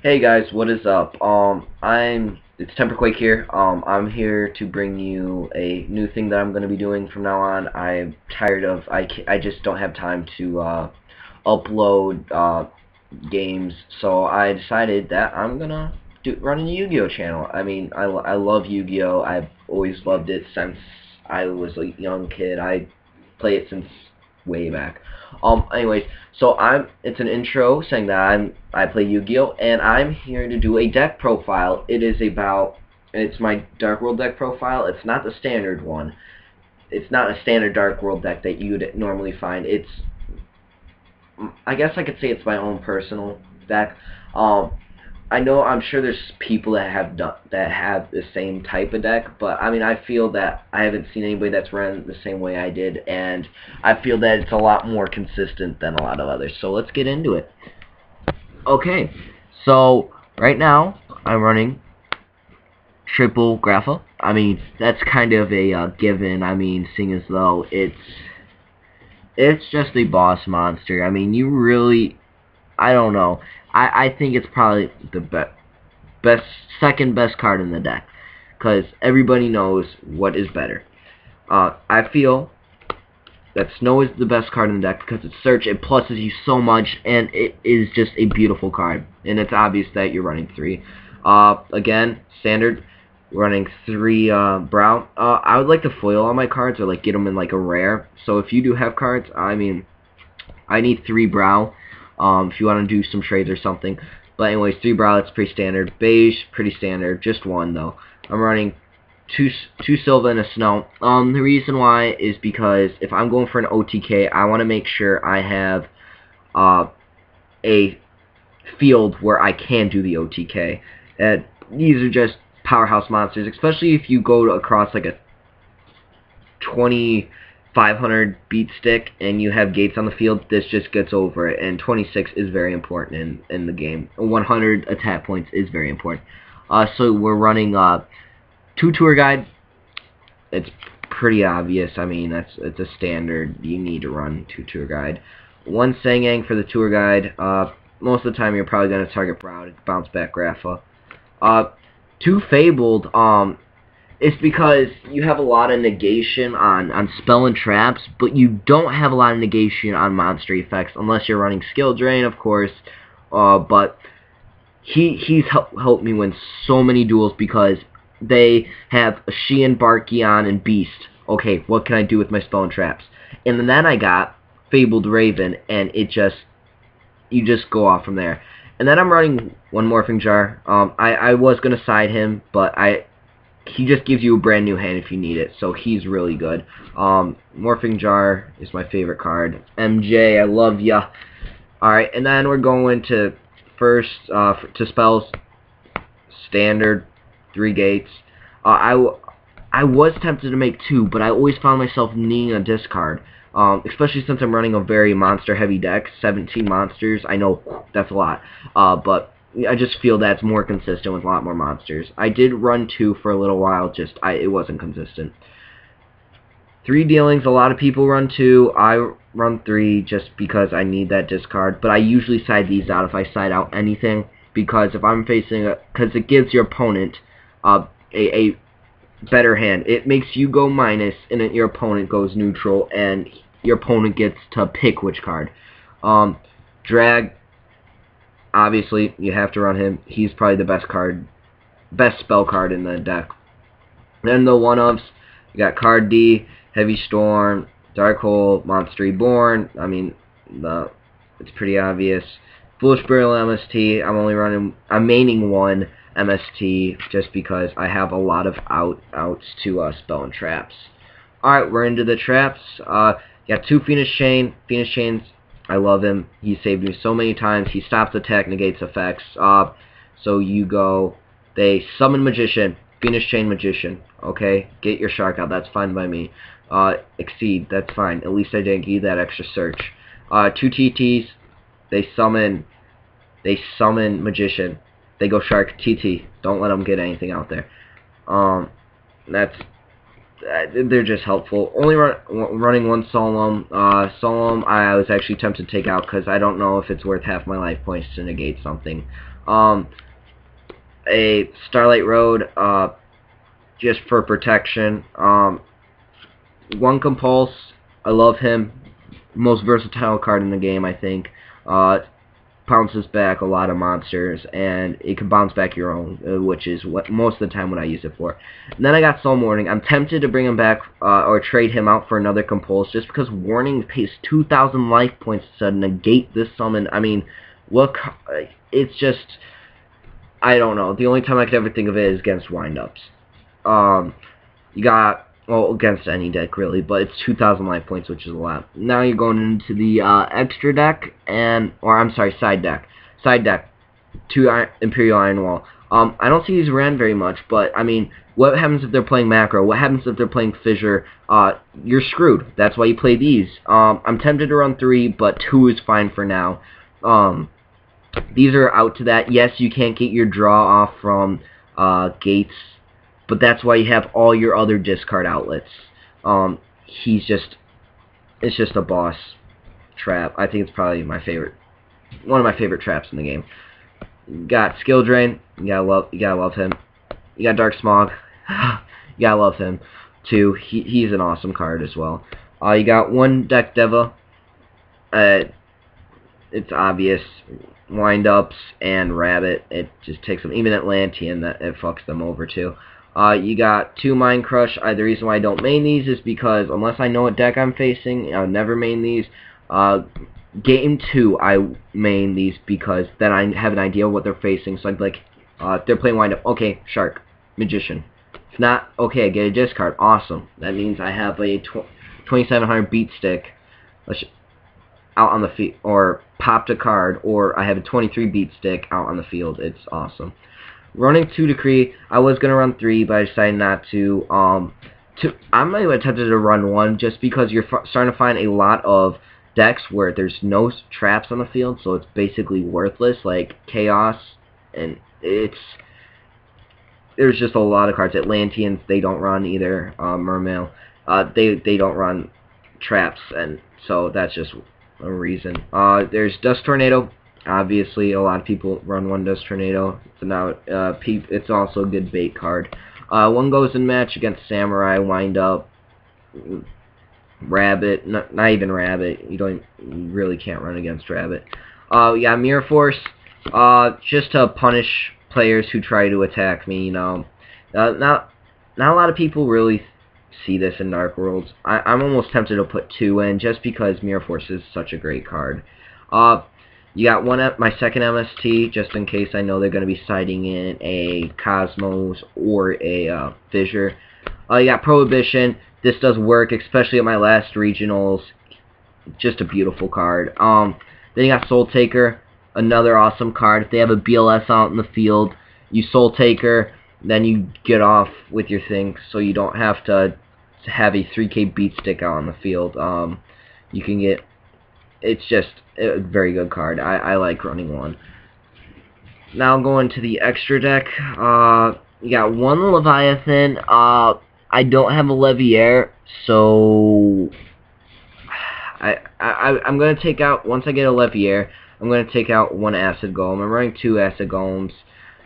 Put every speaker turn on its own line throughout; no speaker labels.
Hey guys, what is up? It's TemperrQuake here. I'm here to bring you a new thing that I'm going to be doing from now on. I'm tired of I just don't have time to upload games, so I decided that I'm gonna run a Yu-Gi-Oh channel. I love Yu-Gi-Oh. I've always loved it since I was a young kid. I play it since way back. Anyways, so it's an intro saying that I play Yu-Gi-Oh, and I'm here to do a deck profile. It's my Darkworld deck profile. It's not the standard one. It's not a standard Darkworld deck that you'd normally find. I guess I could say it's my own personal deck. Um, I'm sure there's people that have the same type of deck, but I feel that I haven't seen anybody that's run the same way I did, and I feel that it's a lot more consistent than a lot of others. So let's get into it. Okay, so right now I'm running triple Grapha. That's kind of a given. Seeing as though it's just a boss monster. You really, I don't know. I think it's probably the second best card in the deck, because everybody knows what is better. I feel that Snow is the best card in the deck because it's search. It pluses you so much, and it is just a beautiful card. And it's obvious that you're running 3. Again, standard, running 3 Brow. I would like to foil all my cards, or like get them in like a rare. So if you do have cards, I need 3 Brow. If you want to do some trades or something. But anyways, 3 Brow, that's pretty standard. Beige, pretty standard. Just 1 though. I'm running two Silva and a Snow. The reason why is because if I'm going for an OTK, I want to make sure I have a field where I can do the OTK. And these are just powerhouse monsters, especially if you go across like a 2500 beat stick and you have gates on the field. This just gets over it, and 26 is very important in the game. 100 attack points is very important. So we're running 2 tour guide. It's pretty obvious. It's a standard. You need to run 2 tour guide. 1 Sangang for the tour guide. Most of the time you're probably going to target Brow to bounce back Grapha. 2 Fabled. It's because you have a lot of negation on spell and traps, but you don't have a lot of negation on monster effects, unless you're running skill drain, of course. But he's helped me win so many duels because they have Sheehan, Barkion, and Beast. Okay, what can I do with my spell and traps? And then I got Fabled Raven, and you just go off from there. And then I'm running 1 Morphing Jar. I was gonna side him, but he just gives you a brand new hand if you need it, so he's really good. Morphing Jar is my favorite card. MJ, I love ya. Alright, and then we're going to first to spells. Standard, 3 gates. I was tempted to make 2, but I always found myself needing a discard. Especially since I'm running a very monster-heavy deck, 17 monsters. I know that's a lot, but I just feel that's more consistent with a lot more monsters. I did run 2 for a little while, it wasn't consistent. 3 dealings, a lot of people run 2. I run 3 just because I need that discard, but I usually side these out if I side out anything, because if I'm facing because it gives your opponent a better hand. It makes you go minus, and then your opponent goes neutral, and your opponent gets to pick which card. Drag, obviously, you have to run him. He's probably the best spell card in the deck. Then the one-ofs, you got Card D, Heavy Storm, Dark Hole, Monster Reborn. It's pretty obvious. Foolish Burial MST, I'm maining 1 MST just because I have a lot of outs to spell and traps. Alright, we're into the traps. Got 2 Phoenix Chain. Phoenix Chains, I love him. He saved me so many times. He stops attack, negates effects. So you go, they summon Magician, Phoenix Chain Magician. Okay, get your shark out. That's fine by me. Exceed, that's fine. At least I didn't give you that extra search. 2 TTs, they summon Magician. They go Shark, TT. Don't let them get anything out there. That's they're just helpful. Only running one Solemn. Solemn, I was actually tempted to take out because I don't know if it's worth half my life points to negate something. A Starlight Road, just for protection. One Compulse, I love him. Most versatile card in the game, I think. Bounces back a lot of monsters, and it can bounce back your own, which is what most of the time what I use it for. And then I got Soul Warning. I'm tempted to bring him back or trade him out for another Compulse, just because Warning pays 2,000 life points to negate this summon. I mean, it's just, I don't know. The only time I could ever think of it is against windups. You got, well, against any deck really, but it's 2,000 life points, which is a lot. Now you're going into the extra deck, or I'm sorry, side deck. Side deck, 2 Imperial Iron Wall. I don't see these ran very much, but I mean, what happens if they're playing macro? What happens if they're playing fissure? You're screwed. That's why you play these. I'm tempted to run 3, but 2 is fine for now. These are out to that. Yes, you can't get your draw off from gates, but that's why you have all your other discard outlets. It's just a boss trap. I think it's probably one of my favorite traps in the game. You got Skill Drain. You gotta love him. You got Dark Smog. You gotta love him too. He's an awesome card as well. You got one Deck Deva. It's obvious. Wind-ups and Rabbit. It just takes them. Even Atlantean, it fucks them over too. You got 2 Mind Crush. The reason why I don't main these is because unless I know what deck I'm facing, I'll never main these. Game 2, I main these because then I have an idea of what they're facing. So I'd be like, if they're playing Wind Up, okay, Shark, Magician. If not, okay, I get a discard. Awesome. That means I have a 2700 Beat Stick out on the field, or popped a card, or I have a 23 Beat Stick out on the field. It's awesome. Running 2 Decree, I was going to run 3, but I decided not to. I'm really tempted to run 1, just because you're starting to find a lot of decks where there's no traps on the field, so it's basically worthless, like Chaos, and there's just a lot of cards. Atlanteans, they don't run either. Mermail, they don't run traps, and so that's just a reason. There's Dust Tornado. Obviously, a lot of people run 1 Dust Tornado. So now, it's also a good bait card. 1 goes in match against Samurai, Wind Up, Rabbit. Not even Rabbit. You really can't run against Rabbit. Yeah, Mirror Force. Just to punish players who try to attack me. You know, not a lot of people really see this in Darkworld. I'm almost tempted to put 2 in just because Mirror Force is such a great card. You got my second MST, just in case I know they're going to be siding in a Cosmos or a Fissure. You got Prohibition. This does work, especially at my last regionals. Just a beautiful card. Then you got Soul Taker, another awesome card. If they have a BLS out in the field, you Soul Taker, then you get off with your thing, so you don't have to have a 3K Beat Stick out on the field. You can get. It's just a very good card. I like running 1. Now going to the extra deck. You got 1 Leviathan. I don't have a Leviair, so I'm gonna take out, once I get a Leviair, I'm gonna take out 1 Acid Golem. I'm running 2 Acid Golems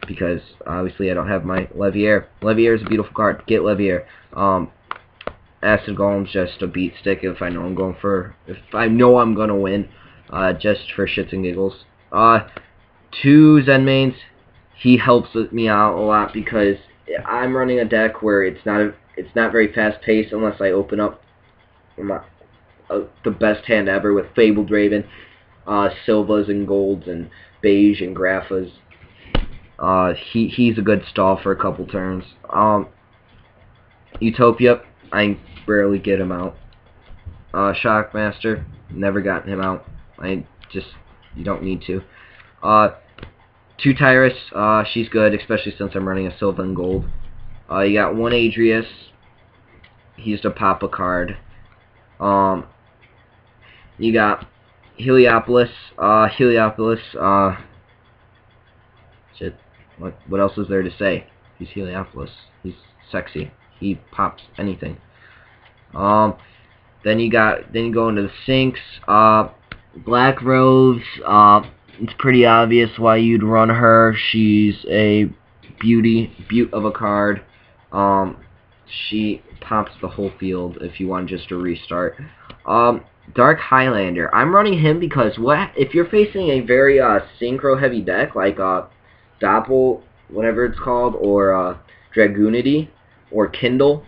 because obviously I don't have my Leviair. Leviair is a beautiful card. Get Leviair. Acid Golem's just a beat stick if I know I'm gonna win, just for shits and giggles. 2 Zen Mains. He helps me out a lot because I'm running a deck where it's not very fast paced unless I open up the best hand ever with Fabled Raven, Silvas and Golds and Beige and Graphas. He's a good stall for a couple turns. Utopia, I rarely get him out. Shockmaster, never gotten him out. You don't need to. 2 Tyrus, she's good, especially since I'm running a Silver and Gold. You got 1 Adrius. He's to pop a card. You got Heliopolis. Shit. What else is there to say? He's Heliopolis. He's sexy. he pops anything. Then you go into the sinks. Black Rose. It's pretty obvious why you'd run her. She's a beaut of a card. She pops the whole field if you want just to restart. Dark Highlander. I'm running him because if you're facing a very synchro heavy deck like Doppel, whatever it's called, or Dragoonity or Kindle,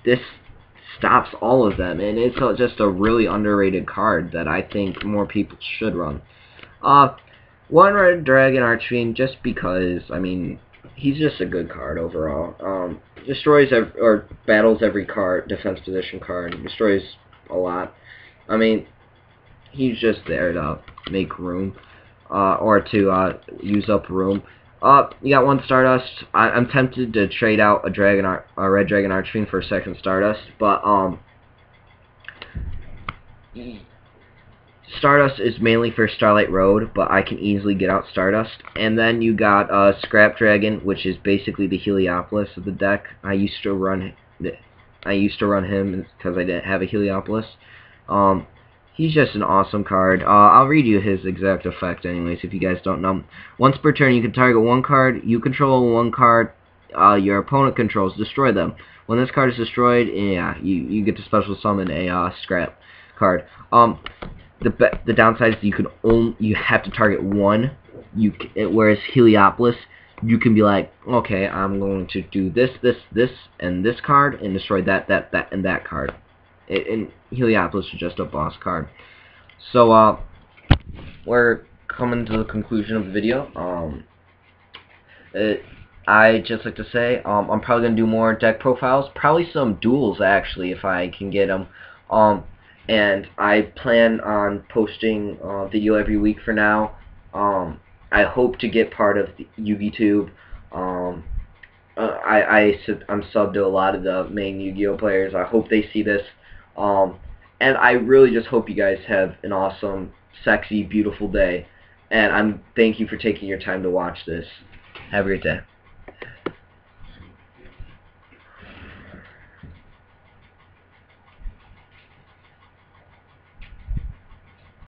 this stops all of them, and it's just a really underrated card that I think more people should run. One Red Dragon Archfiend, just because, I mean, he's just a good card overall. Destroys or battles every card, defense position card, destroys a lot. I mean, he's just there to make room, or to use up room. You got one Stardust. I'm tempted to trade out a Red Dragon Archfiend for a second Stardust, but Stardust is mainly for Starlight Road, but I can easily get out Stardust. And then you got Scrap Dragon, which is basically the Heliopolis of the deck. I used to run him because I didn't have a Heliopolis. He's just an awesome card. I'll read you his exact effect anyways, if you guys don't know. Once per turn, you can target one card. You control one card your opponent controls. Destroy them. When this card is destroyed, yeah, you get to special summon a scrap card. The downside is you have to target one. Whereas Heliopolis, you can be like, okay, I'm going to do this, and this card, and destroy that, and that card. And Heliopolis is just a boss card. So we're coming to the conclusion of the video. I just like to say I'm probably gonna do more deck profiles, probably some duels actually if I can get them. And I plan on posting video every week for now. I hope to get part of the YugiTube. I'm subbed to a lot of the main Yu-Gi-Oh players. I hope they see this. And I really just hope you guys have an awesome, sexy, beautiful day. And thank you for taking your time to watch this. Have a great day.